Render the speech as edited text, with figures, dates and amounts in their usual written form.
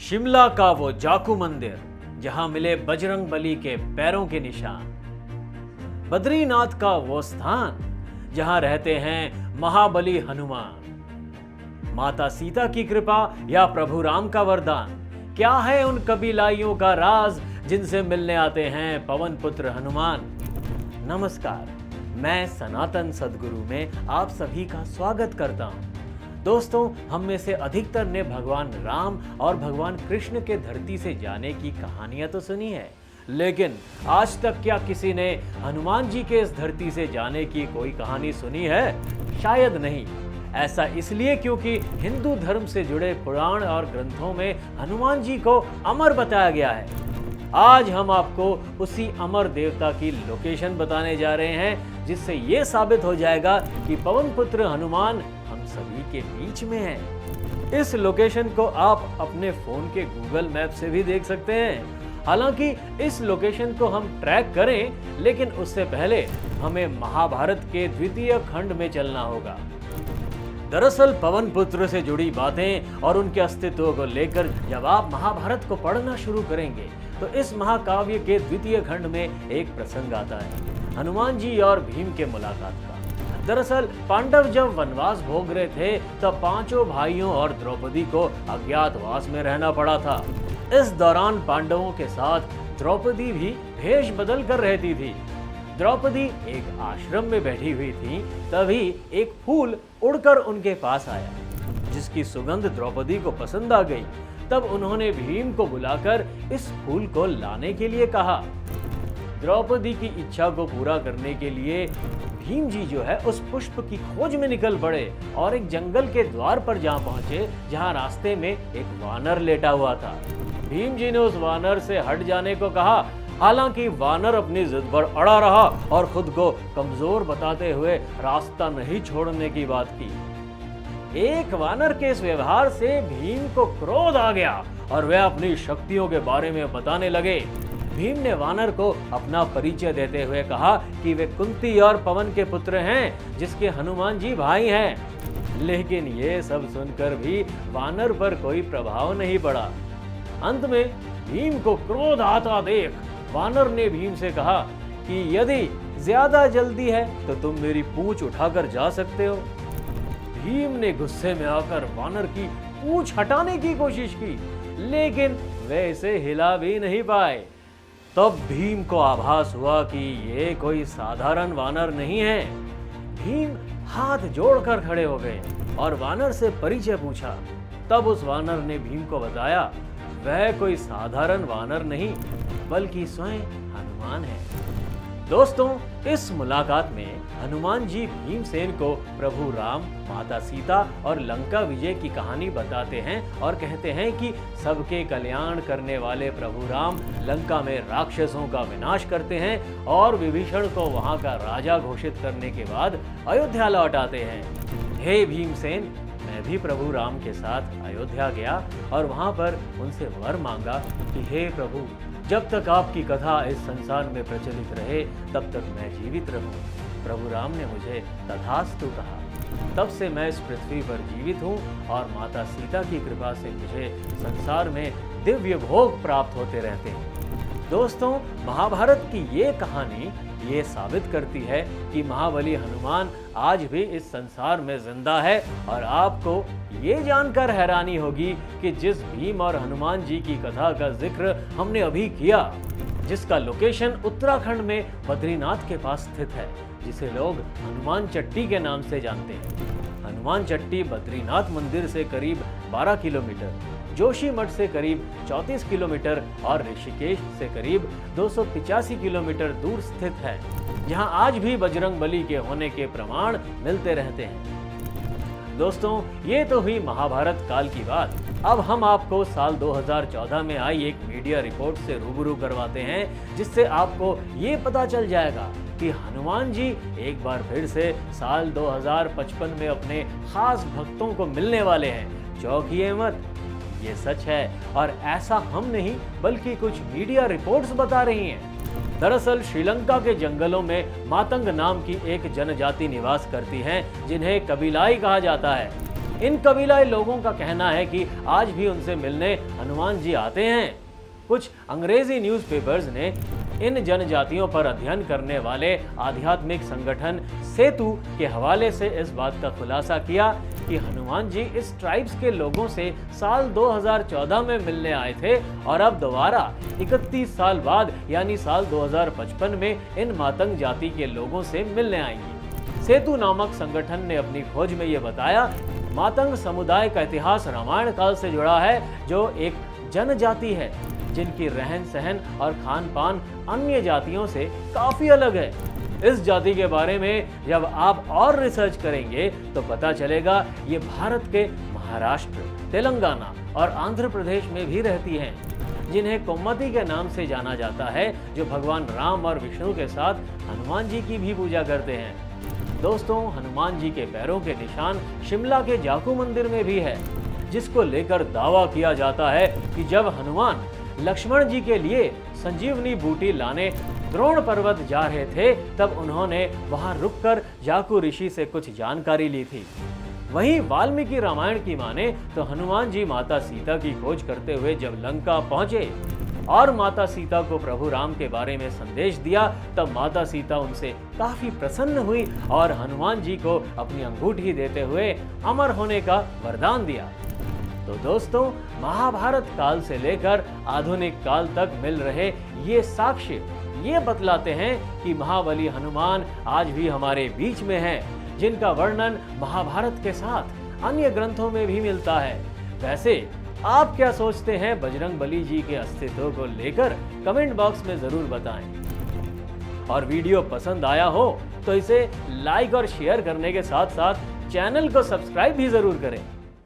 शिमला का वो जाकू मंदिर जहां मिले बजरंग बली के पैरों के निशान, बद्रीनाथ का वो स्थान जहां रहते हैं महाबली हनुमान, माता सीता की कृपा या प्रभु राम का वरदान, क्या है उन कबीलाइयों का राज जिनसे मिलने आते हैं पवन पुत्र हनुमान। नमस्कार, मैं सनातन सदगुरु में आप सभी का स्वागत करता हूं। दोस्तों, हम में से अधिकतर ने भगवान राम और भगवान कृष्ण के धरती से जाने की कहानियां तो सुनी है, लेकिन आज तक क्या किसी ने हनुमान जी के इस धरती से जाने की कोई कहानी सुनी है? शायद नहीं। ऐसा इसलिए क्योंकि हिंदू धर्म से जुड़े पुराण और ग्रंथों में हनुमान जी को अमर बताया गया है। आज हम आपको उसी अमर देवता की लोकेशन बताने जा रहे हैं, जिससे ये साबित हो जाएगा कि पवन पुत्र हनुमान हम सभी के बीच में है। इस लोकेशन को आप अपने फोन के गूगल मैप से भी देख सकते हैं। हालांकि इस लोकेशन को हम ट्रैक करें, लेकिन उससे पहले हमें महाभारत के द्वितीय खंड में चलना होगा। दरअसल पवन पुत्र से जुड़ी बातें और उनके अस्तित्व को लेकर जब आप महाभारत को पढ़ना शुरू करेंगे तो इस महाकाव्य के द्वितीय खंड में एक प्रसंग आता है, हनुमान जी और भीम के मुलाकात का। दरअसल पांडव जब वनवास भोग रहे थे तब पांचों भाइयों और द्रौपदी को अज्ञातवास में रहना पड़ा था। इस दौरान पांडवों के साथ द्रौपदी भी भेष बदल कर रहती थी। द्रौपदी एक आश्रम में बैठी हुई थी, तभी एक फूल उड़कर उनके पास आया, जिसकी सुगंध द्रौपदी को पसंद आ गई। तब उन्होंने भीम को बुलाकर इस फूल को लाने के लिए कहा। द्रौपदी की इच्छा को पूरा करने के लिए भीम जी जो है उस पुष्प की खोज में निकल पड़े और एक जंगल के द्वार पर जा पहुंचे, जहां रास्ते में एक वानर लेटा हुआ था। भीम जी ने उस वानर से हट जाने को कहा, हालांकि वानर अपनी जिद पर अड़ा रहा और खुद को कमजोर बताते हुए रास्ता नहीं छोड़ने की बात की। एक वानर के इस व्यवहार से भीम को क्रोध आ गया और वे अपनी शक्तियों के बारे में बताने लगे। भीम ने वानर को अपना परिचय देते हुए कहा कि वे कुंती और पवन के पुत्र हैं, जिसके हनुमान जी भाई हैं। लेकिन ये सब सुनकर भी वानर पर कोई प्रभाव नहीं पड़ा। अंत में भीम को क्रोध आता देख वानर ने भीम से कहा कि यदि ज्यादा जल्दी है तो तुम मेरी पूंछ उठाकर जा सकते हो। भीम ने गुस्से में आकर वानर की पूंछ हटाने की कोशिश की, लेकिन वे इसे हिला भी नहीं पाए। तब भीम को आभास हुआ कि ये कोई साधारण वानर नहीं है। भीम हाथ जोड़कर खड़े हो गए और वानर से परिचय पूछा। तब उस वानर ने भीम को बताया, वह कोई साधारण वानर नहीं बल्कि स्वयं हनुमान है। दोस्तों, इस मुलाकात में हनुमान जी भीमसेन को प्रभु राम, माता सीता और लंका विजय की कहानी बताते हैं और कहते हैं कि सबके कल्याण करने वाले प्रभु राम लंका में राक्षसों का विनाश करते हैं और विभीषण को वहां का राजा घोषित करने के बाद अयोध्या लौट आते हैं। हे भीमसेन, मैं भी प्रभु राम के साथ अयोध्या गया और वहां पर उनसे वर मांगा कि हे प्रभु, जब तक आपकी कथा इस संसार में प्रचलित रहे तब तक मैं जीवित रहूं। प्रभु राम ने मुझे तथास्तु कहा। तब से मैं इस पृथ्वी पर जीवित हूं और माता सीता की कृपा से मुझे संसार में दिव्य भोग प्राप्त होते रहते हैं। दोस्तों, महाभारत की ये कहानी ये साबित करती है कि महाबली हनुमान आज भी इस संसार में जिंदा है। और आपको ये जानकर हैरानी होगी कि जिस भीम और हनुमान जी की कथा का जिक्र हमने अभी किया, जिसका लोकेशन उत्तराखंड में बद्रीनाथ के पास स्थित है, जिसे लोग हनुमान चट्टी के नाम से जानते हैं। हनुमान चट्टी बद्रीनाथ मंदिर से करीब 12 किलोमीटर, जोशीमठ से करीब 34 किलोमीटर और ऋषिकेश से करीब 285 किलोमीटर दूर स्थित है, जहां आज भी बजरंग बली के होने के प्रमाण मिलते रहते हैं। दोस्तों, ये तो हुई महाभारत काल की बात। अब हम आपको साल 2014 में आई एक मीडिया रिपोर्ट से रूबरू करवाते हैं, जिससे आपको ये पता चल जाएगा कि हनुमान जी एक बार फिर से साल 2055 में अपने खास भक्तों को मिलने वाले हैं। चौंकिए मत, ये सच है और ऐसा हम नहीं बल्कि कुछ मीडिया रिपोर्ट्स बता रही हैं। दरअसल श्रीलंका के जंगलों में मातंग नाम की एक जनजाति निवास करती है, जिन्हें कबीलाई कहा जाता है। इन कबीलाई लोगों का कहना है कि आज भी उनसे मिलने हनुमान जी आते हैं। कुछ अंग्रेजी न्यूज़पेपर्स ने इन जनजातियों पर अध्ययन करने वाले आध्यात्मिक संगठन सेतु के हवाले से इस बात का खुलासा किया कि हनुमान जी इस ट्राइब्स के लोगों से साल 2014 में मिलने आए थे और अब दोबारा 31 साल बाद यानी साल 2055 में इन मातंग जाति के लोगों से मिलने आएंगी। सेतु नामक संगठन ने अपनी खोज में यह बताया, मातंग समुदाय का इतिहास रामायण काल से जुड़ा है, जो एक जनजाति है जिनकी रहन सहन और खान पान अन्य जातियों से काफी अलग है। इस जाति के बारे में जब आप और रिसर्च करेंगे तो पता चलेगा ये भारत के महाराष्ट्र, तेलंगाना और आंध्र प्रदेश में भी रहती हैं, जिन्हें कोम्मती के नाम से जाना जाता है, जो भगवान राम और विष्णु के साथ हनुमान जी की भी पूजा करते हैं। दोस्तों, हनुमान जी के पैरों के निशान शिमला के जाकू मंदिर में भी है, जिसको लेकर दावा किया जाता है कि जब हनुमान लक्ष्मण जी के लिए संजीवनी बूटी लाने द्रोण पर्वत जा रहे थे, तब उन्होंने वहां रुककर जाकू ऋषि से कुछ जानकारी ली थी। वहीं वाल्मीकि रामायण की माने तो हनुमान जी माता सीता की खोज करते हुए जब लंका पहुंचे और माता सीता को प्रभु राम के बारे में संदेश दिया, तब माता सीता उनसे काफी प्रसन्न हुई और हनुमान जी को अपनी अंगूठी देते हुए अमर होने का वरदान दिया। तो दोस्तों, महाभारत काल से लेकर आधुनिक काल तक मिल रहे ये साक्ष्य ये बतलाते हैं कि महाबली हनुमान आज भी हमारे बीच में हैं, जिनका वर्णन महाभारत के साथ अन्य ग्रंथों में भी मिलता है। वैसे आप क्या सोचते हैं बजरंगबली जी के अस्तित्व को लेकर? कमेंट बॉक्स में जरूर बताएं। और वीडियो पसंद आया हो तो इसे लाइक और शेयर करने के साथ साथ चैनल को सब्सक्राइब भी जरूर करें।